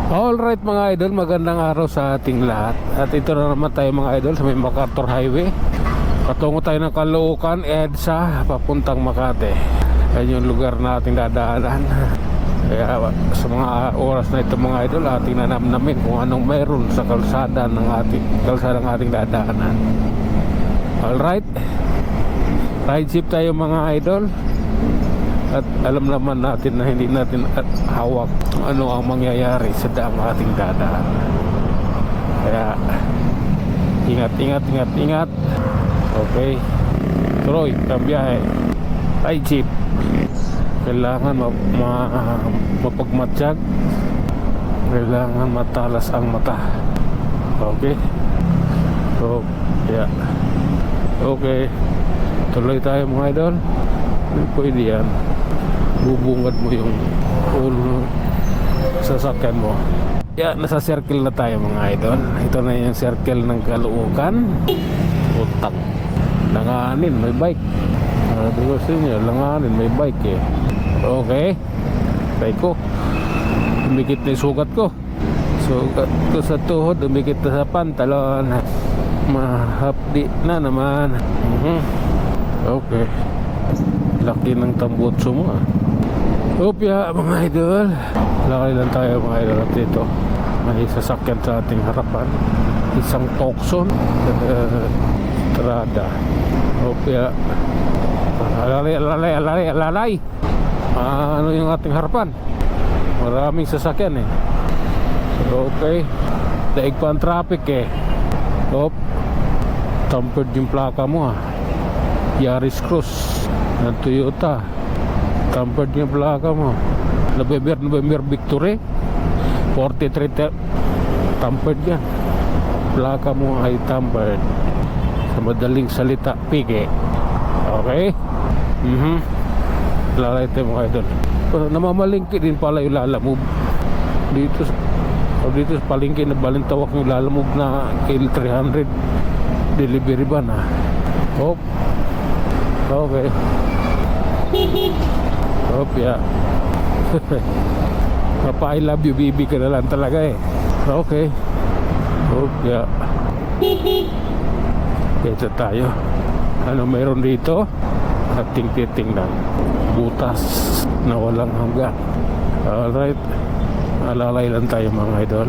Alright mga idol, magandang araw sa ating lahat. At ito na naman tayo mga idol sa may MacArthur Highway. Patungo tayo ng Caloocan, EDSA, papuntang Makati. Yan yung lugar na ating dadaanan. Kaya sa mga oras na ito mga idol, ating nanamnamin kung anong meron sa kalsada ng ating dadaanan. Alright, ride ship tayo mga idol. At alam naman natin na hindi natin hawak ano ang mangyayari sa daang ating dadaan. Kaya ingat. Okay, tuloy ang biyahe. Ride jeep. Kailangan mapagmatsyag. Kailangan matalas ang mata. Okay. So, yeah. Okay, tuloy tayo mga idol. Pwede yan. Bubungad mo yung ulo sasakyan mo. Nasa circle na tayo mga idol. Ito na yung circle ng Caloocan. Utang langanin, may bike. Sabi ko sa inyo, langanin, may bike eh. Okay, try ko. Dumikit na yung sugat ko. Sugat ko sa tuhod, dumikit na sa pantalon. Mahapdi na naman. Okay, laki ng tambutso mo ah. Opya mga idol, lakay lang tayo mga idol. At ito may sasakyan sa ating harapan, isang Tucson Strada. Opya, alalay. Ano yung ating harapan? Maraming sasakyan eh. Okay, daig pa ang traffic eh. Tampered yung plaka mo ah. Yaris Cruz ng Toyota. Tampered yung plaka mo. November Victory 43. Tampered yan. Plaka mo ay tampered. Sa madaling salita, pigi. Okay? Lalay tayo mga idol. Namamalingki din pala yung lalamove. Dito sa palingki na balintawak yung lalamove na KL300 delivery van ah. Okay. Yeah. Papa, I love you baby ka na lang talaga eh. Okay. Yeah. Ito tayo. Ano meron dito? Ating titingnan. Butas na walang hanggan. Alright, alalay lang tayo mga idol.